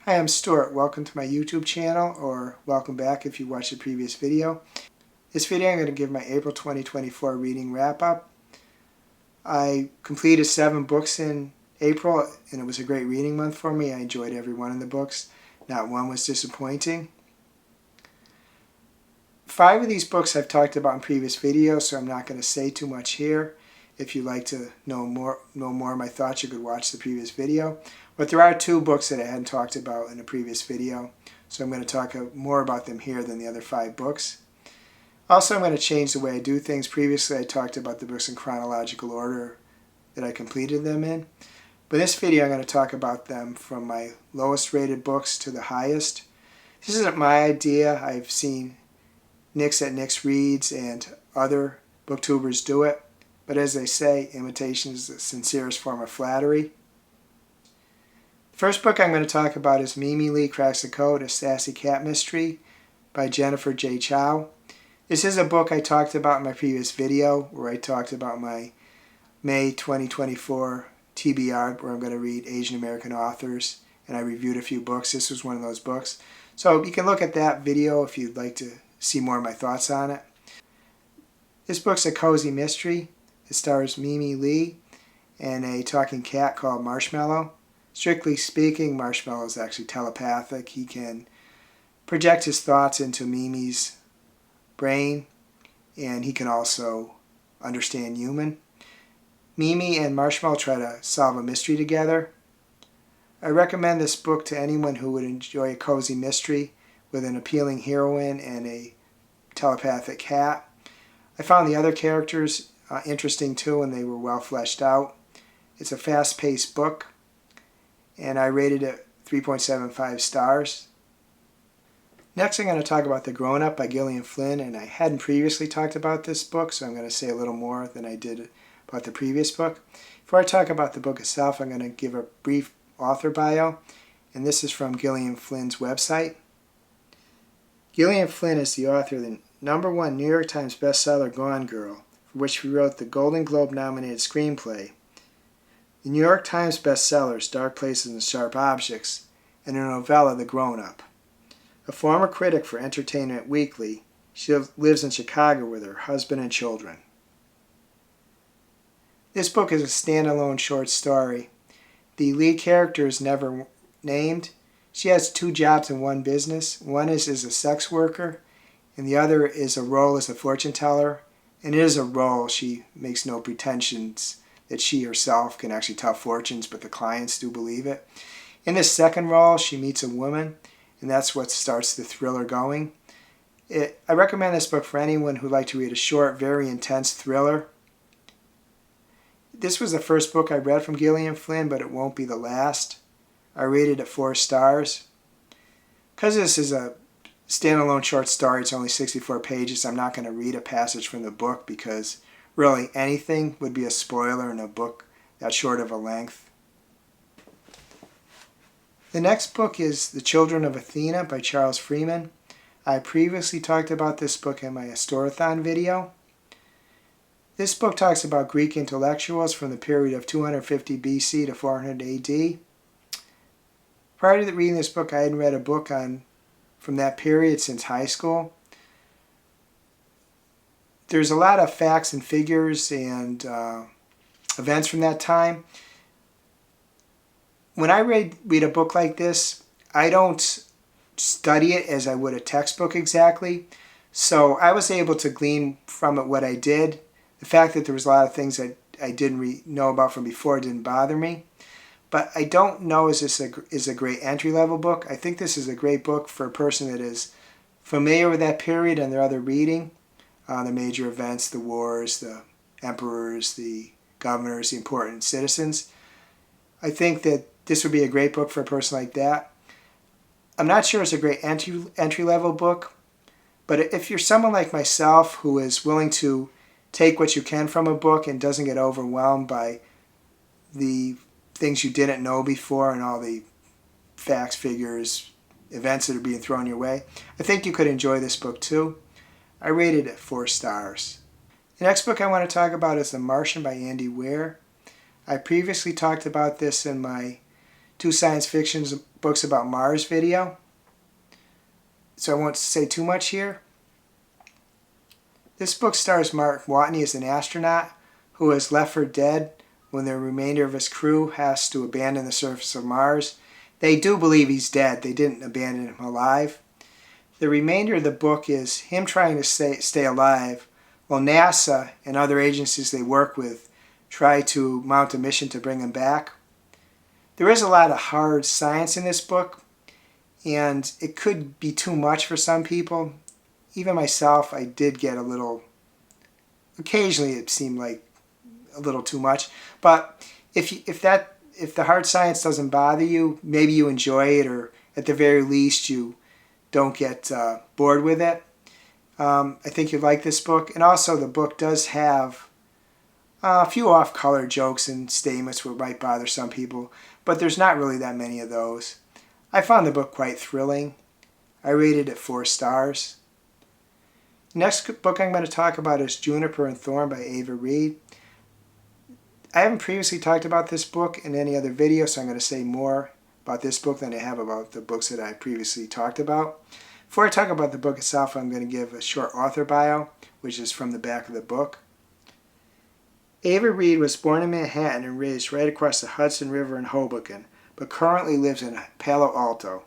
Hi, I'm Stuart. Welcome to my YouTube channel, or welcome back if you watched the previous video. This video I'm going to give my April 2024 reading wrap-up. I completed 7 books in April, and it was a great reading month for me. I enjoyed every one of the books. Not one was disappointing. 5 of these books I've talked about in previous videos, so I'm not going to say too much here. If you'd like to know more of my thoughts, you could watch the previous video. But there are 2 books that I hadn't talked about in a previous video, so I'm going to talk more about them here than the other 5 books. Also, I'm going to change the way I do things. Previously, I talked about the books in chronological order that I completed them in. But in this video, I'm going to talk about them from my lowest rated books to the highest. This isn't my idea. I've seen Nick's at Nick's Reads and other booktubers do it. But as they say, imitation is the sincerest form of flattery. The first book I'm going to talk about is Mimi Lee Cracks the Code, a Sassy Cat Mystery by Jennifer J. Chow. This is a book I talked about in my previous video where I talked about my May 2024 TBR where I'm going to read Asian American authors, and I reviewed a few books. This was one of those books. So you can look at that video if you'd like to see more of my thoughts on it. This book's a cozy mystery. It stars Mimi Lee and a talking cat called Marshmallow. Strictly speaking, Marshmallow is actually telepathic. He can project his thoughts into Mimi's brain, and he can also understand human. Mimi and Marshmallow try to solve a mystery together. I recommend this book to anyone who would enjoy a cozy mystery with an appealing heroine and a telepathic cat. I found the other characters interesting too, and they were well fleshed out. It's a fast-paced book, and I rated it 3.75 stars. Next, I'm going to talk about The Grownup by Gillian Flynn, and I hadn't previously talked about this book, so I'm going to say a little more than I did about the previous book. Before I talk about the book itself, I'm going to give a brief author bio, and this is from Gillian Flynn's website. Gillian Flynn is the author of the #1 New York Times bestseller Gone Girl, for which she wrote the Golden Globe-nominated screenplay, the New York Times bestsellers Dark Places and Sharp Objects, and her novella The Grownup. A former critic for Entertainment Weekly, she lives in Chicago with her husband and children. This book is a standalone short story. The lead character is never named. She has 2 jobs in one business. One is as a sex worker, and the other is a role as a fortune teller. And it is a role. She makes no pretensions that she herself can actually tell fortunes, but the clients do believe it. In this second role, she meets a woman, and that's what starts the thriller going. I recommend this book for anyone who'd like to read a short, very intense thriller. This was the first book I read from Gillian Flynn, but it won't be the last. I rated it 4 stars. Because this is a standalone short story, it's only 64 pages, I'm not going to read a passage from the book because really anything would be a spoiler in a book that short of a length. The next book is The Children of Athena by Charles Freeman. I previously talked about this book in my Astorathon video. This book talks about Greek intellectuals from the period of 250 BC to 400 AD. Prior to reading this book, I hadn't read a book from that period since high school. There's a lot of facts and figures and events from that time. When I read a book like this, I don't study it as I would a textbook exactly. So I was able to glean from it what I did. The fact that there was a lot of things that I didn't know about from before didn't bother me. But I don't know if this is a great entry-level book. I think this is a great book for a person that is familiar with that period and their other reading. The major events, the wars, the emperors, the governors, the important citizens. I think that this would be a great book for a person like that. I'm not sure it's a great entry-level book, but if you're someone like myself who is willing to take what you can from a book and doesn't get overwhelmed by the things you didn't know before and all the facts, figures, events that are being thrown your way, I think you could enjoy this book too. I rated it 4 stars. The next book I want to talk about is The Martian by Andy Weir. I previously talked about this in my two science fiction books about Mars video, so I won't say too much here. This book stars Mark Watney as an astronaut who is left for dead when the remainder of his crew has to abandon the surface of Mars. They do believe he's dead. They didn't abandon him alive. The remainder of the book is him trying to stay alive while NASA and other agencies they work with try to mount a mission to bring him back. There is a lot of hard science in this book, and it could be too much for some people. Even myself, I did get a little, occasionally it seemed like a little too much. But if the hard science doesn't bother you, maybe you enjoy it, or at the very least you don't get bored with it. I think you'd like this book. And also the book does have a few off-color jokes and statements which might bother some people, but there's not really that many of those. I found the book quite thrilling. I rated it 4 stars. Next book I'm going to talk about is Juniper and Thorn by Reid. I haven't previously talked about this book in any other video, so I'm going to say more about this book than I have about the books that I previously talked about. Before I talk about the book itself, I'm going to give a short author bio, which is from the back of the book. Reid was born in Manhattan and raised right across the Hudson River in Hoboken, but currently lives in Palo Alto.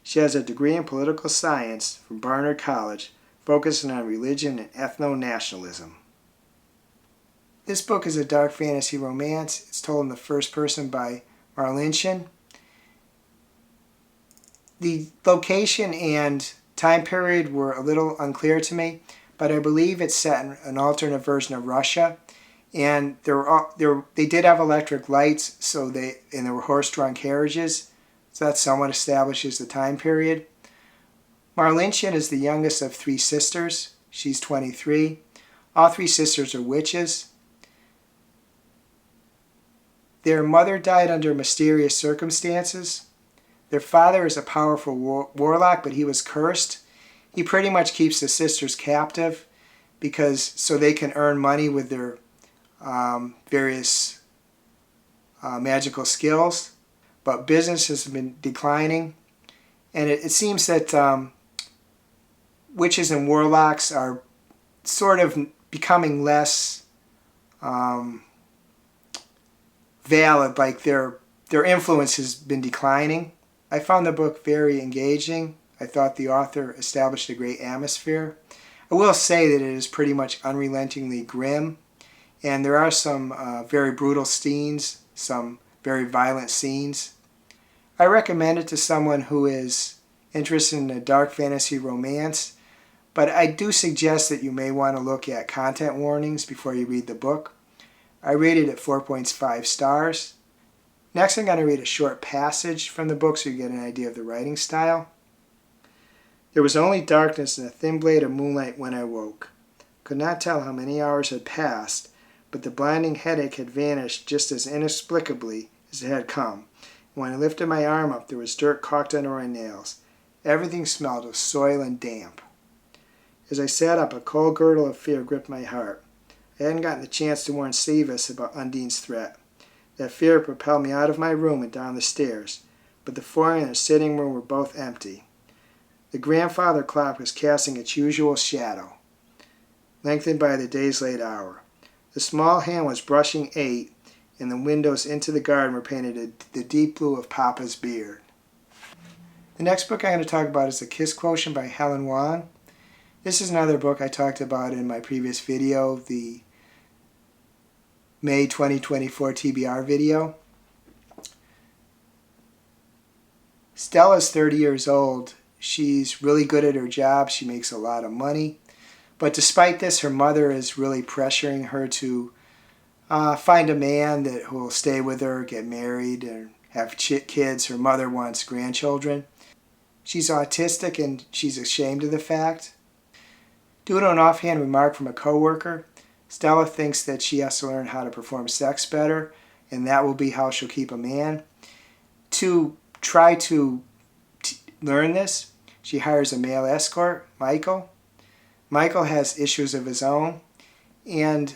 She has a degree in political science from Barnard College, focusing on religion and ethno-nationalism. This book is a dark fantasy romance. It's told in the first person by Martian. The location and time period were a little unclear to me, but I believe it's set in an alternate version of Russia. And they did have electric lights, and there were horse-drawn carriages, so that somewhat establishes the time period. Martian is the youngest of 3 sisters. She's 23. All 3 sisters are witches. Their mother died under mysterious circumstances. Their father is a powerful warlock, but he was cursed. He pretty much keeps the sisters captive so they can earn money with their various magical skills. But business has been declining, and it seems that witches and warlocks are sort of becoming less valid, like their influence has been declining. I found the book very engaging. I thought the author established a great atmosphere. I will say that it is pretty much unrelentingly grim, and there are some very brutal scenes, some very violent scenes. I recommend it to someone who is interested in a dark fantasy romance, but I do suggest that you may want to look at content warnings before you read the book. I rated it 4.5 stars. Next, I'm going to read a short passage from the book so you get an idea of the writing style. There was only darkness and a thin blade of moonlight when I woke. Could not tell how many hours had passed, but the blinding headache had vanished just as inexplicably as it had come. And when I lifted my arm up, there was dirt caulked under my nails. Everything smelled of soil and damp. As I sat up, a cold girdle of fear gripped my heart. I hadn't gotten the chance to warn Seavis about Undine's threat. That fear propelled me out of my room and down the stairs, but the flooring and the sitting room were both empty. The grandfather clock was casting its usual shadow, lengthened by the day's late hour. The small hand was brushing 8, and the windows into the garden were painted the deep blue of Papa's beard. The next book I'm going to talk about is The Kiss Quotient by Helen Hoang. This is another book I talked about in my previous video, the May 2024 TBR video. Stella's 30 years old. She's really good at her job. She makes a lot of money. But despite this, her mother is really pressuring her to find a man who will stay with her, get married, and have kids. Her mother wants grandchildren. She's autistic and she's ashamed of the fact. Due to an offhand remark from a coworker, Stella thinks that she has to learn how to perform sex better, and that will be how she'll keep a man. To try to learn this, she hires a male escort, Michael. Michael has issues of his own, and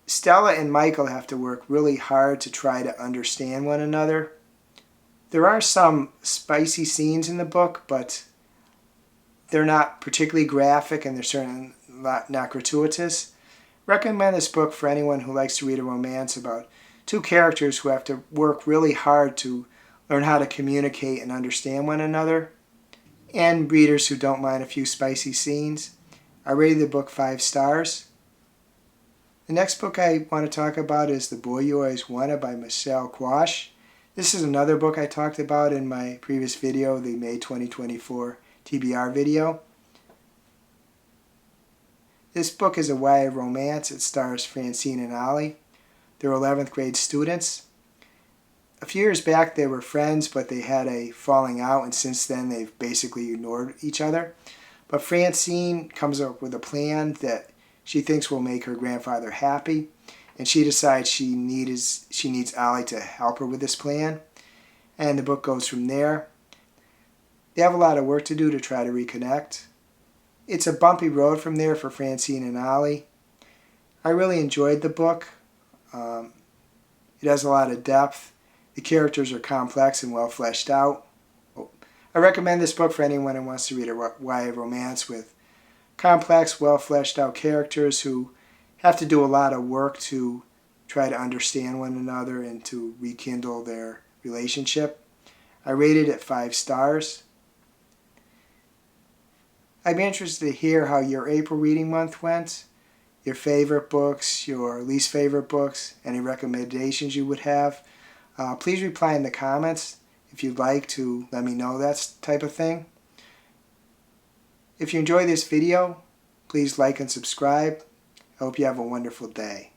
Stella and Michael have to work really hard to try to understand one another. There are some spicy scenes in the book, but they're not particularly graphic and they're certainly not gratuitous. Recommend this book for anyone who likes to read a romance about two characters who have to work really hard to learn how to communicate and understand one another, and readers who don't mind a few spicy scenes. I rated the book 5 stars. The next book I want to talk about is The Boy You Always Wanted by Quach. This is another book I talked about in my previous video, the May 2024 TBR video. This book is a YA romance. It stars Francine and Ollie. They're 11th grade students. A few years back they were friends, but they had a falling out, and since then they've basically ignored each other. But Francine comes up with a plan that she thinks will make her grandfather happy, and she decides she needs Ollie to help her with this plan, and the book goes from there. They have a lot of work to do to try to reconnect. It's a bumpy road from there for Francine and Ollie. I really enjoyed the book. It has a lot of depth. The characters are complex and well fleshed out. I recommend this book for anyone who wants to read a YA romance with complex, well fleshed out characters who have to do a lot of work to try to understand one another and to rekindle their relationship. I rated it 5 stars. I'd be interested to hear how your April reading month went, your favorite books, your least favorite books, any recommendations you would have. Please reply in the comments if you'd like to let me know that type of thing. If you enjoy this video, please like and subscribe. I hope you have a wonderful day.